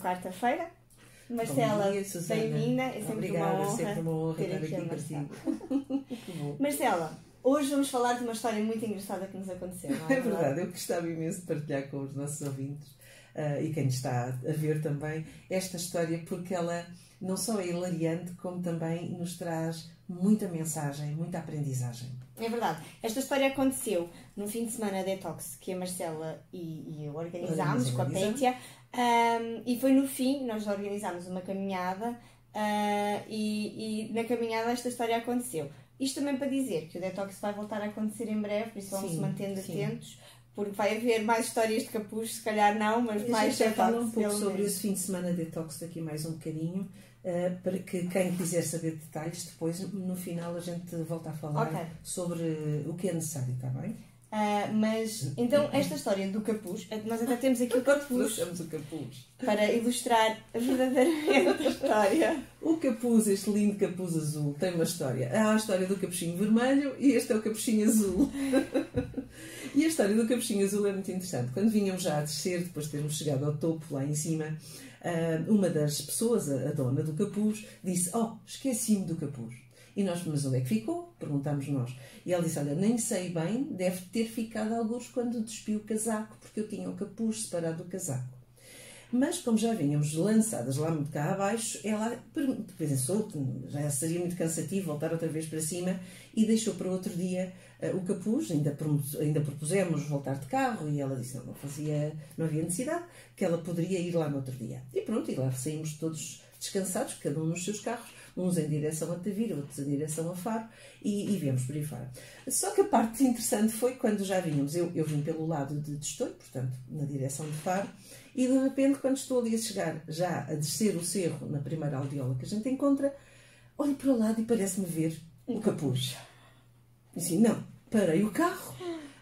quarta-feira. Marcela, bem-vinda. É sempre uma honra ter aqui a Marcela. Marcela, hoje vamos falar de uma história muito engraçada que nos aconteceu, não é? É verdade, eu gostava imenso de partilhar com os nossos ouvintes e quem está a ver também esta história, porque ela não só é hilariante, como também nos traz muita mensagem, muita aprendizagem. É verdade. Esta história aconteceu no fim de semana detox que a Marcela e eu organizámos com a Pétia, e foi no fim, nós organizámos uma caminhada e na caminhada esta história aconteceu. Isto também para dizer que o detox vai voltar a acontecer em breve, por isso vamos se mantendo atentos, porque vai haver mais histórias de capuz, se calhar não, mas mais detox. Falar um pouco sobre esse fim de semana detox daqui mais um bocadinho, para que quem quiser saber detalhes, depois no final a gente volta a falar sobre o que é necessário, está bem? Mas então esta história do capuz, nós até temos aqui o capuz, para ilustrar verdadeiramente a história. O capuz, este lindo capuz azul, tem uma história. Há a história do capuchinho vermelho e este é o capuchinho azul. E a história do capuchinho azul é muito interessante. Quando vinham já a descer, depois de termos chegado ao topo lá em cima, uma das pessoas, a dona do capuz, disse: esqueci-me do capuz. E nós: mas onde é que ficou? Perguntámos nós. E ela disse: olha, nem sei bem, deve ter ficado alguns quando despi o casaco, porque eu tinha o capuz separado do casaco. Mas, como já vínhamos lançadas lá muito cá abaixo, ela pensou que já seria muito cansativo voltar outra vez para cima e deixou para outro dia o capuz. Ainda propusemos voltar de carro e ela disse: não havia necessidade, que ela poderia ir lá no outro dia. E pronto, e lá saímos todos descansados, cada um nos seus carros, uns em direção a Tavira, outros em direção a Faro, e viemos por aí fora. Só que a parte interessante foi quando já vínhamos, eu vim pelo lado de Destoio, portanto, na direção de Faro, e de repente, quando estou ali a chegar, já a descer o cerro, na primeira aldeola que a gente encontra, olho para o lado e parece-me ver o capuz. E assim, não, parei o carro,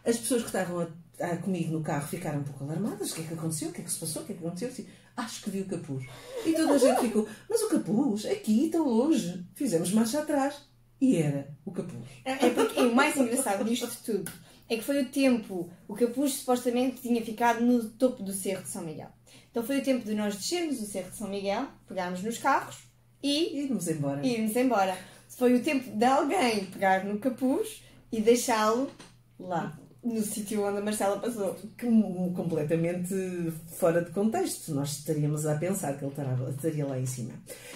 as pessoas que estavam comigo no carro ficaram um pouco alarmadas: o que é que aconteceu? O que é que se passou? O que é que aconteceu? Assim, acho que vi o capuz. E toda a gente ficou: mas o capuz? Aqui, tão longe. Fizemos marcha atrás. E era o capuz. É porque o mais engraçado disto tudo é que foi o tempo, o capuz supostamente tinha ficado no topo do Cerro de São Miguel. Então foi o tempo de nós descermos o Cerro de São Miguel, pegarmos nos carros e irmos embora. Foi o tempo de alguém pegar no capuz e deixá-lo lá, no sítio onde a Marcela passou. Completamente fora de contexto. Nós estaríamos a pensar que ele estaria lá em cima.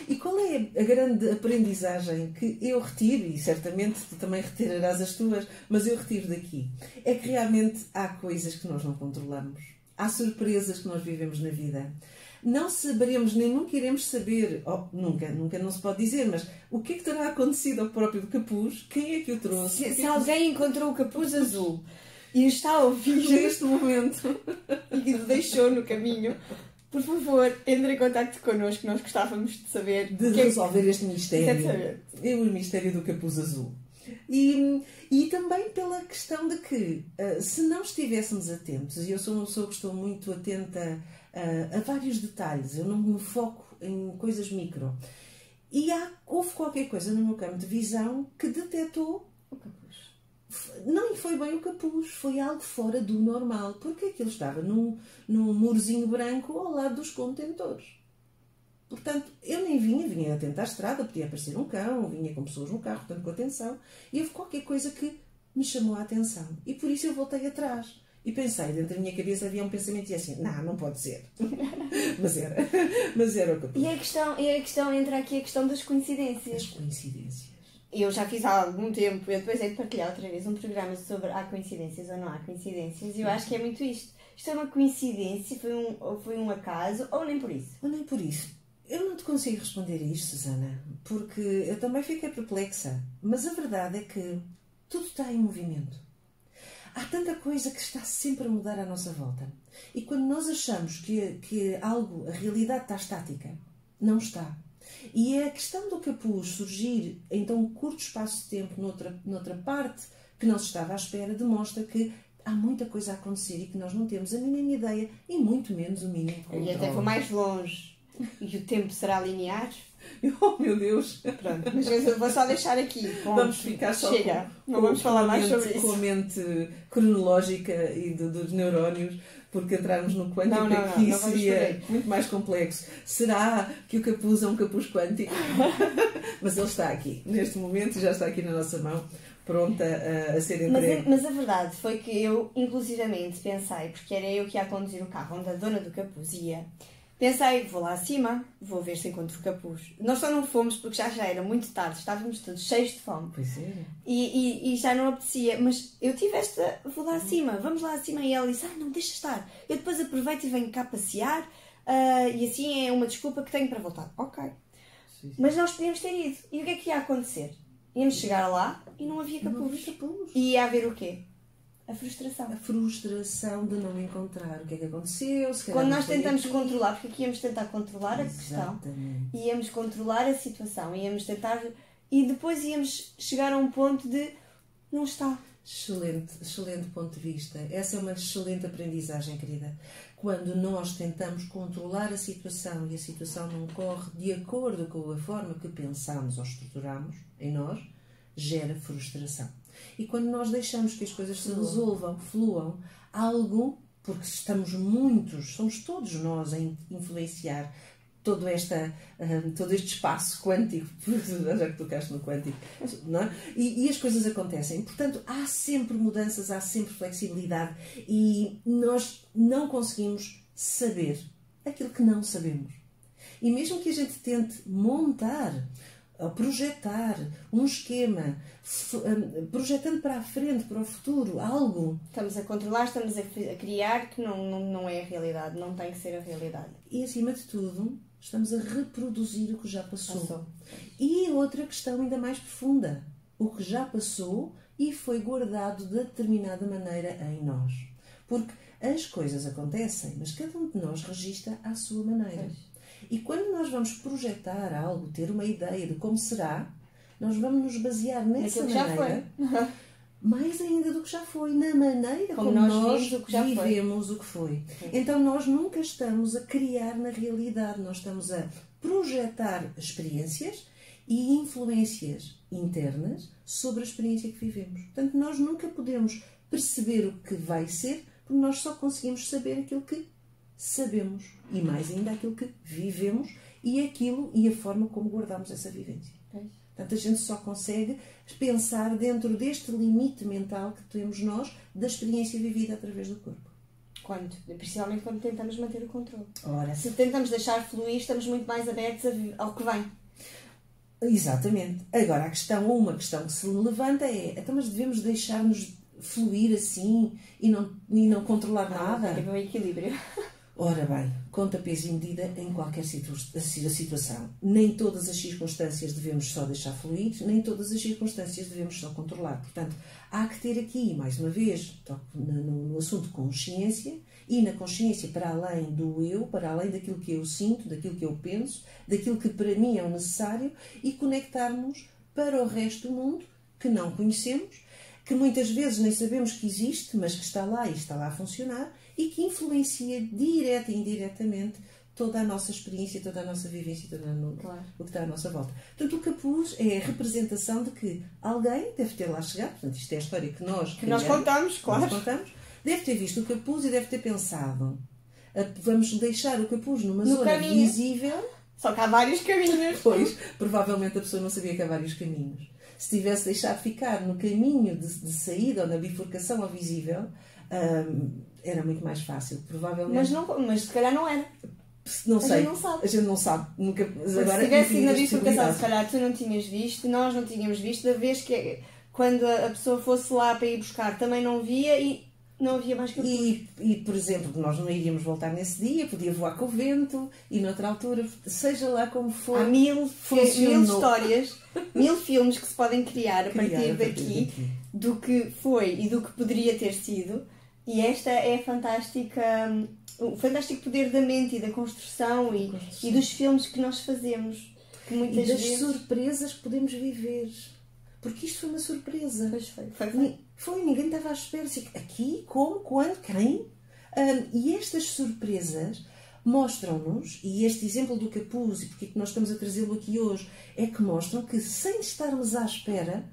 E qual é a grande aprendizagem que eu retiro, e certamente tu também retirarás as tuas, mas eu retiro daqui? É que realmente há coisas que nós não controlamos. Há surpresas que nós vivemos na vida. Não saberemos, nem nunca iremos saber, nunca não se pode dizer, mas o que é que terá acontecido ao próprio capuz? Quem é que o trouxe? Se alguém encontrou o capuz azul e está a ouvir neste momento e que o deixou no caminho, por favor, entre em contacto connosco, nós gostávamos de saber de resolver este mistério. É o mistério do capuz azul. E também pela questão de que, se não estivéssemos atentos, e eu sou uma pessoa que estou muito atenta a vários detalhes, eu não me foco em coisas micro, e houve qualquer coisa no meu campo de visão que detectou o capuz. Não foi bem o capuz, foi algo fora do normal, porque aquilo estava num murozinho branco ao lado dos contentores. Portanto, eu nem vinha atento à estrada, podia aparecer um cão, vinha com pessoas no carro, portanto, com atenção, e houve qualquer coisa que me chamou a atenção. E por isso eu voltei atrás. E pensei, dentro da minha cabeça havia um pensamento e assim: não pode ser. mas era o capuz. E a questão entra aqui a questão das coincidências. As coincidências. Eu já fiz há algum tempo, eu depois hei de partilhar outra vez um programa sobre há coincidências ou não há coincidências, e eu acho que é muito isto. Isto é uma coincidência, foi um acaso, ou nem por isso? Ou nem por isso. Eu não te consigo responder a isto, Susana, porque eu também fiquei perplexa. Mas a verdade é que tudo está em movimento. Há tanta coisa que está sempre a mudar à nossa volta. E quando nós achamos que a realidade está estática, não está. E é a questão do capuz surgir em tão curto espaço de tempo noutra parte que não se estava à espera, demonstra que há muita coisa a acontecer e que nós não temos a mínima ideia e muito menos o mínimo controle. E até vou mais longe. E o tempo será linear? Oh meu Deus! Pronto, mas eu vou só deixar aqui. Vamos ficar só Chega, não vamos falar mais sobre isso. Com a mente cronológica e dos neurónios, porque entrarmos no quântico aqui seria muito mais complexo. Será que o capuz é um capuz quântico? Mas ele está aqui, neste momento, e já está aqui na nossa mão, pronta a ser entregue. Mas a verdade foi que eu, inclusivamente, pensei, porque era eu que ia conduzir o carro onde a dona do capuz ia, pensei, vou lá acima, vou ver se encontro o capuz. Nós só não fomos porque já era muito tarde, estávamos todos cheios de fome. Pois é. E já não apetecia, mas eu tive esta, vou lá acima, vamos lá acima. E ela disse, não, deixa estar, eu depois aproveito e venho cá passear, e assim é uma desculpa que tenho para voltar. Ok. Sim. Mas nós podíamos ter ido. E o que é que ia acontecer? Íamos chegar lá e não havia capuz. Não havia capuz. E ia haver o quê? A frustração. A frustração de não encontrar o que é que aconteceu. Quando nós tentamos controlar, porque aqui íamos tentar controlar a questão, íamos controlar a situação, íamos tentar, e depois íamos chegar a um ponto de não está. Excelente ponto de vista. Essa é uma excelente aprendizagem, querida. Quando nós tentamos controlar a situação e a situação não corre de acordo com a forma que pensamos ou estruturamos em nós, gera frustração. E quando nós deixamos que as coisas se resolvam, fluam, porque somos todos nós a influenciar todo este espaço quântico, já que tocaste no quântico, não é? E as coisas acontecem. Portanto, há sempre mudanças, há sempre flexibilidade e nós não conseguimos saber aquilo que não sabemos. E mesmo que a gente tente montar ou projetar um esquema, projetando para a frente, para o futuro, algo. Estamos a controlar, estamos a criar que não é a realidade, não tem que ser a realidade. E acima de tudo, estamos a reproduzir o que já passou. E outra questão ainda mais profunda, o que já passou e foi guardado de determinada maneira em nós. Porque as coisas acontecem, mas cada um de nós registra à sua maneira. Pois. E quando nós vamos projetar algo, ter uma ideia de como será, nós vamos nos basear nessa maneira, mais ainda do que já foi, na maneira como nós vivemos o que foi. Então nós nunca estamos a criar na realidade, nós estamos a projetar experiências e influências internas sobre a experiência que vivemos. Portanto, nós nunca podemos perceber o que vai ser, porque nós só conseguimos saber aquilo que sabemos e mais ainda aquilo que vivemos e a forma como guardamos essa vivência. Portanto, a gente só consegue pensar dentro deste limite mental que temos nós da experiência vivida através do corpo. Principalmente quando tentamos manter o controle. Ora, se tentamos deixar fluir, estamos muito mais abertos ao que vem. Exatamente. Agora, uma questão que se levanta é, então, mas devemos deixar-nos fluir assim e não controlar nada? Tem que haver um equilíbrio. Ora bem, conta peso e medida em qualquer situação. Nem todas as circunstâncias devemos só deixar fluir, nem todas as circunstâncias devemos só controlar. Portanto, há que ter aqui, mais uma vez, no assunto consciência, e na consciência para além do eu, para além daquilo que eu sinto, daquilo que eu penso, daquilo que para mim é o necessário, e conectarmos para o resto do mundo que não conhecemos, que muitas vezes nem sabemos que existe, mas que está lá e está lá a funcionar, e que influencia direta e indiretamente toda a nossa experiência, toda a nossa vivência, o que está à nossa volta. Portanto, o capuz é a representação de que alguém deve ter lá chegado, portanto, isto é a história que nós contamos, claro. Nós contamos, deve ter visto o capuz e deve ter pensado, vamos deixar o capuz numa zona visível. Só que há vários caminhos. Pois, provavelmente a pessoa não sabia que há vários caminhos. Se tivesse deixado ficar no caminho de saída ou na bifurcação ao visível, era muito mais fácil, provavelmente. Mas se calhar não era. Não sei. A gente não sabe. Nunca, agora, se tivesse sido na bifurcação, se calhar tu não tinhas visto, nós não tínhamos visto, da vez que quando a pessoa fosse lá para ir buscar também não via e não havia mais que e, por exemplo, nós não iríamos voltar nesse dia, podia voar com o vento e noutra altura, seja lá como for. Há mil histórias, 1000 filmes que se podem criar a partir daqui do que foi e do que poderia ter sido. E esta é o fantástico poder da mente e da construção e dos filmes que nós fazemos. Que muitas vezes... surpresas que podemos viver. Porque isto foi uma surpresa. Pois foi. Ninguém estava à espera. Aqui, como, quando, quem? E estas surpresas mostram-nos, e este exemplo do capuz, e porque que nós estamos a trazê-lo aqui hoje, é que mostram que sem estarmos à espera,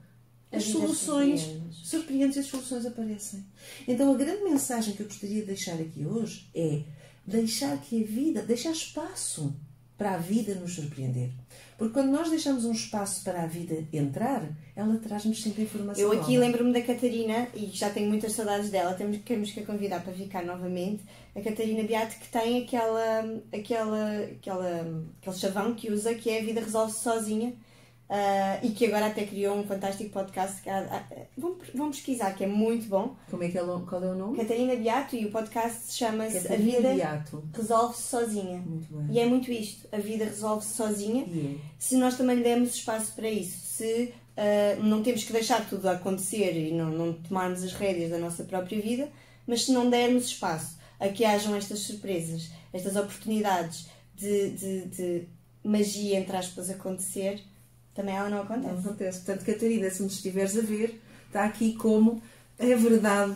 as soluções surpreendem, as soluções aparecem. Então a grande mensagem que eu gostaria de deixar aqui hoje é deixar que a vida, deixar espaço para a vida nos surpreender. Porque quando nós deixamos um espaço para a vida entrar, ela traz-nos sempre informação. Eu aqui lembro-me da Catarina, e já tenho muitas saudades dela, temos que a convidar para ficar novamente. A Catarina Beato, que tem aquele chavão que usa, que é a vida resolve-se sozinha, e que agora até criou um fantástico podcast. Vão pesquisar, que é muito bom. Qual é o nome? Catarina Beato, e o podcast chama-se A Vida Resolve-se Sozinha. Muito bem. E é muito isto, a vida resolve-se sozinha, se nós também lhe demos espaço para isso. Se não temos que deixar tudo acontecer e não tomarmos as rédeas da nossa própria vida, mas se não dermos espaço a que hajam estas surpresas, estas oportunidades de magia, entre aspas, acontecer, também ela não acontece. Não acontece. Portanto, Catarina, se nos estiveres a ver, está aqui como é verdade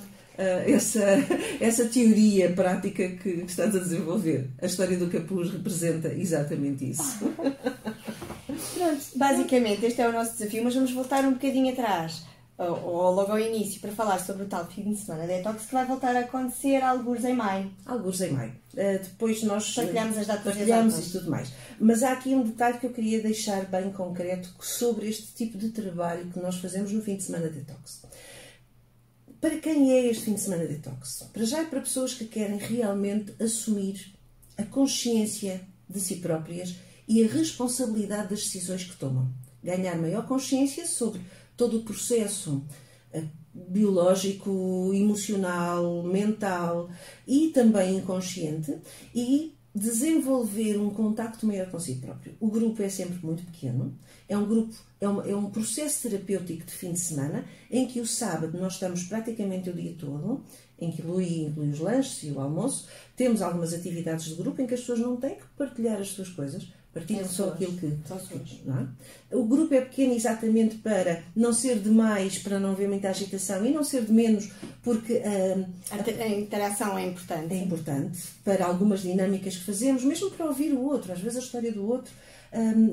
essa teoria prática que estás a desenvolver. A história do capuz representa exatamente isso. Pronto, basicamente este é o nosso desafio, mas vamos voltar um bocadinho atrás, ou logo ao início, para falar sobre o tal fim de semana detox que vai voltar a acontecer algures em maio. Algures em maio. Depois nós partilhamos as datas e tudo mais. Mas há aqui um detalhe que eu queria deixar bem concreto sobre este tipo de trabalho que nós fazemos no fim de semana detox. Para quem é este fim de semana detox? Para já é para pessoas que querem realmente assumir a consciência de si próprias e a responsabilidade das decisões que tomam. Ganhar maior consciência sobre todo o processo biológico, emocional, mental e também inconsciente, e desenvolver um contacto maior com si próprio. O grupo é sempre muito pequeno, é um processo terapêutico de fim de semana, em que o sábado nós estamos praticamente o dia todo, em que inclui os lanches e o almoço. Temos algumas atividades de grupo em que as pessoas não têm que partilhar as suas coisas, partilham só aquilo que... Não é? O grupo é pequeno exatamente para não ser demais, para não haver muita agitação, e não ser de menos, porque a interação é importante. É importante para algumas dinâmicas que fazemos, mesmo para ouvir o outro. Às vezes a história do outro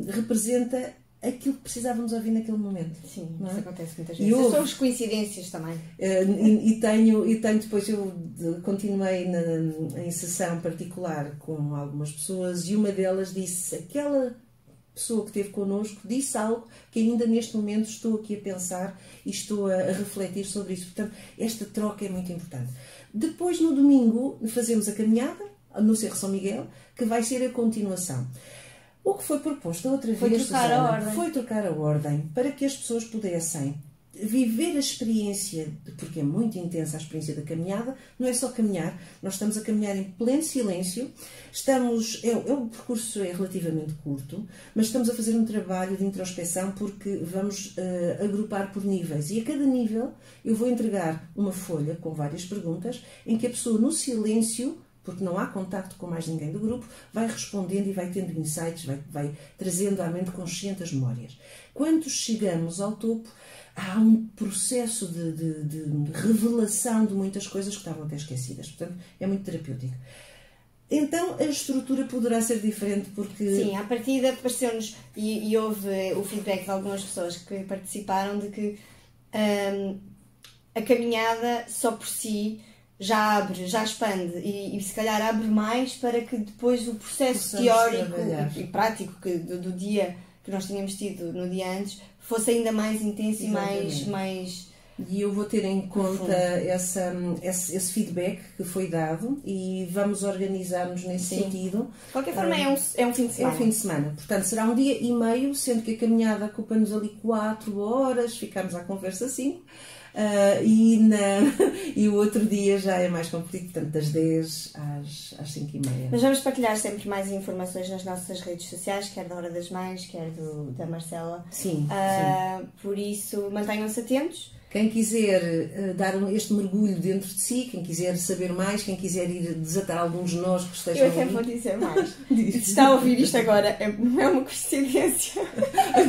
representa aquilo que precisávamos ouvir naquele momento. Sim, não é? Isso acontece muitas vezes. São as coincidências também. E tenho depois, eu continuei em sessão particular com algumas pessoas, e uma delas disse, aquela pessoa que esteve connosco disse algo que ainda neste momento estou aqui a pensar e estou a refletir sobre isso. Portanto, esta troca é muito importante. Depois, no domingo, fazemos a caminhada no Cerro São Miguel, que vai ser a continuação. O que foi proposto outra vez, foi trocar a ordem para que as pessoas pudessem viver a experiência, porque é muito intensa a experiência da caminhada. Não é só caminhar, nós estamos a caminhar em pleno silêncio, o percurso é relativamente curto, mas estamos a fazer um trabalho de introspeção, porque vamos agrupar por níveis, e a cada nível eu vou entregar uma folha com várias perguntas, em que a pessoa no silêncio, porque não há contacto com mais ninguém do grupo, vai respondendo e vai tendo insights, vai trazendo à mente consciente as memórias. Quando chegamos ao topo, há um processo de revelação de muitas coisas que estavam até esquecidas. Portanto, é muito terapêutico. Então, a estrutura poderá ser diferente porque... Sim, à partida pareceu-nos, e houve o feedback de algumas pessoas que participaram, de que a caminhada só por si já abre, já expande, e se calhar abre mais para que depois o processo teórico e prático do dia que nós tínhamos tido no dia antes fosse ainda mais intenso. Exatamente. e mais... E eu vou ter em conta esse feedback que foi dado, e vamos organizar-nos nesse sentido. De qualquer forma, é um fim de semana. É um fim de semana. Portanto, será um dia e meio, sendo que a caminhada ocupa-nos ali 4 horas, ficamos à conversa 5. E o outro dia já é mais comprido, portanto, das 10 às 5h30. Mas vamos partilhar sempre mais informações nas nossas redes sociais, quer da Hora das Mães, quer da Marcela. Sim. Por isso, mantenham-se atentos. Quem quiser dar este mergulho dentro de si, quem quiser saber mais, quem quiser ir desatar alguns nós que estejam ali... Eu até vou dizer mais. Se está a ouvir isto agora, não é uma coincidência.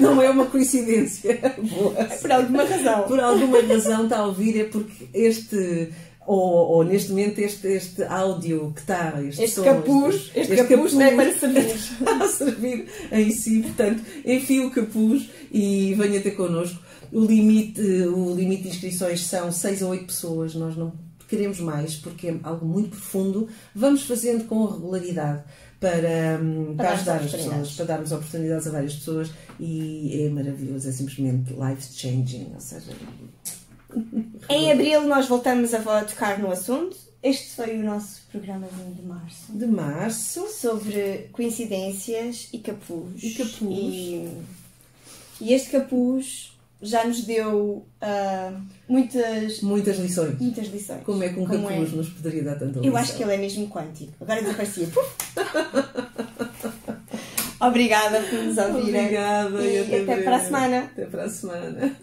Não é uma coincidência. Boa. Por alguma razão. Por alguma razão está a ouvir, é porque ou neste momento este áudio que está, este capuz não é para servir. Está a servir em si, portanto, enfie o capuz e venha ter connosco. O limite de inscrições são 6 a 8 pessoas, nós não queremos mais porque é algo muito profundo. Vamos fazendo com regularidade para ajudar as pessoas, para darmos oportunidades a várias pessoas, e é maravilhoso, é simplesmente life-changing, ou seja... Em abril nós voltamos a tocar no assunto. Este foi o nosso programa de março. De março. Sobre coincidências e capuz. E este capuz já nos deu muitas lições. Muitas lições. Como é que um capuz nos poderia dar tanta lição? Eu acho que ele é mesmo quântico. Agora desaparecia. Obrigada por nos ouvirem. Obrigada e até para a semana. Até para a semana.